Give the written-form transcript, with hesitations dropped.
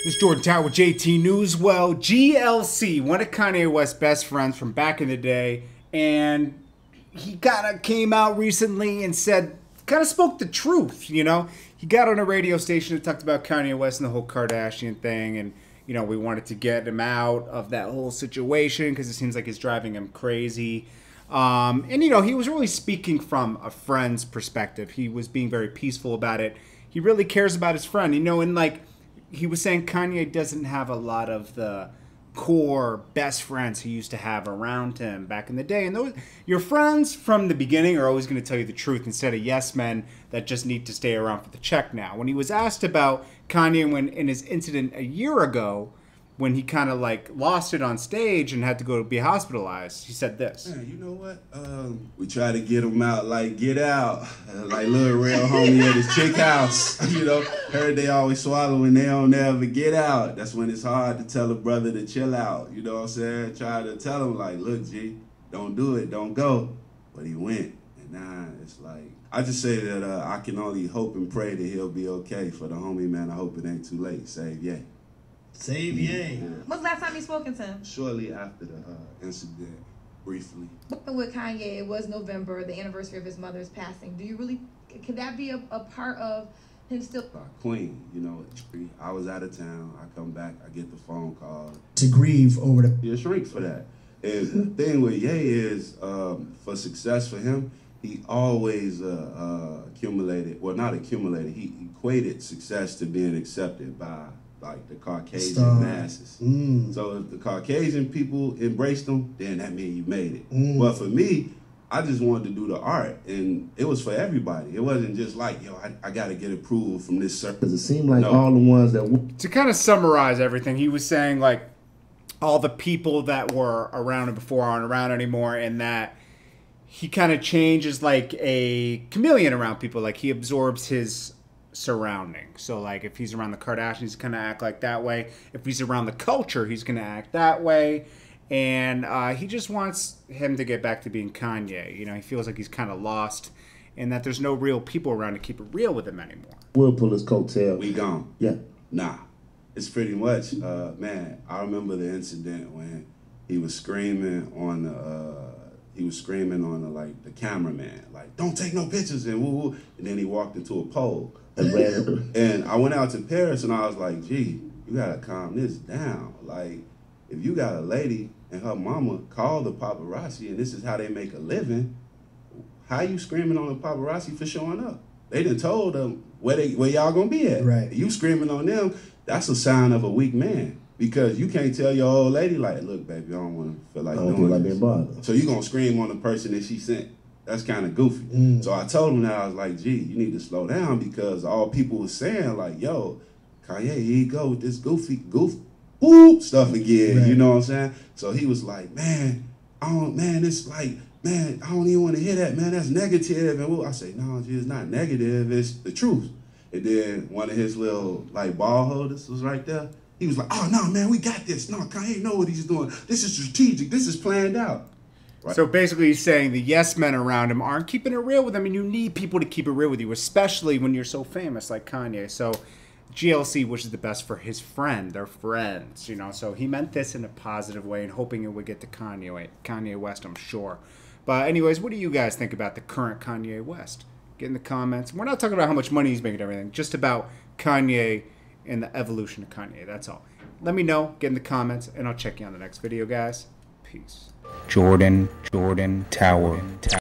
This is Jordan Tower with JT News. Well, GLC, one of Kanye West's best friends from back in the day, and he kind of came out recently and said, kind of spoke the truth, you know? He got on a radio station and talked about Kanye West and the whole Kardashian thing, and, you know, we wanted to get him out of that whole situation because it seems like it's driving him crazy. And, you know, he was really speaking from a friend's perspective. He was being very peaceful about it. He really cares about his friend, you know, and, like, he was saying Kanye doesn't have a lot of the core best friends he used to have around him back in the day. And those, your friends from the beginning are always going to tell you the truth instead of yes men that just need to stay around for the check now. When he was asked about Kanye when in his incident a year ago, when he kind of like lost it on stage and had to go be hospitalized, he said this. Man, you know what? We try to get him out like Get Out, like Lil Real Homie at his chick house. You know, heard they always swallow and they don't ever get out. That's when it's hard to tell a brother to chill out. You know what I'm saying? Try to tell him like, look, G, don't do it, don't go. But he went, and now it's like, I just say that I can only hope and pray that he'll be okay. For the homie, man, I hope it ain't too late. Save yay. Save yay. Yeah. When's the last time you spoken to him? Shortly after the incident, briefly. With Kanye, it was November, the anniversary of his mother's passing. Do you really, could that be a part of him still? Queen, you know, I was out of town. I come back, I get the phone call. To grieve over the... You're shrink for that. And the thing with Ye is, for success for him, he always accumulated, well, not accumulated, he equated success to being accepted by like the Caucasian masses. So if the Caucasian people embraced him, then that means you made it. But for me, I just wanted to do the art, and it was for everybody. It wasn't just like, yo, I got to get approval from this circle. Because it seemed like all the ones that... To kind of summarize everything, he was saying, like, all the people that were around him before aren't around anymore, and that he kind of changes like a chameleon around people. Like, he absorbs his surroundings. So, like, if he's around the Kardashians, he's going to act like that way. If he's around the culture, he's going to act that way. And he just wants him to get back to being Kanye. You know, he feels like he's kind of lost and that there's no real people around to keep it real with him anymore. We'll pull his coattail. We gone. Yeah. Nah. It's pretty much, man, I remember the incident when he was screaming on the, like, the cameraman, like, don't take no pictures, and woo-woo. And then he walked into a pole. And I went out to Paris, and I was like, gee, you gotta calm this down. Like, if you got a lady and her mama call the paparazzi, and this is how they make a living, how you screaming on the paparazzi for showing up? They done told them where y'all gonna be at. Right. You screaming on them, that's a sign of a weak man. Because you can't tell your old lady, like, look, baby, I don't want to feel like doing this. Being bothered. So you gonna scream on the person that she sent. That's kind of goofy. So I told him that, I was like, gee, you need to slow down, because all people was saying, like, yo, Kanye, here you go with this boop stuff again, right. You know what I'm saying? So he was like, man, it's like, man, I don't even want to hear that, man, that's negative. And I say, no, gee, it's not negative, it's the truth. And then one of his little, like, ball holders was right there. He was like, oh, no, man, we got this. No, Kanye know what he's doing. This is strategic. This is planned out. Right. So basically he's saying the yes men around him aren't keeping it real with him, and you need people to keep it real with you, especially when you're so famous like Kanye. So GLC wishes the best for his friend. They're friends, you know. So he meant this in a positive way and hoping it would get to Kanye West, I'm sure. But anyways, what do you guys think about the current Kanye West? Get in the comments. We're not talking about how much money he's making and everything, just about Kanye and the evolution of Kanye. That's all. Let me know. Get in the comments, and I'll check you on the next video, guys. Peace. Jordan Tower.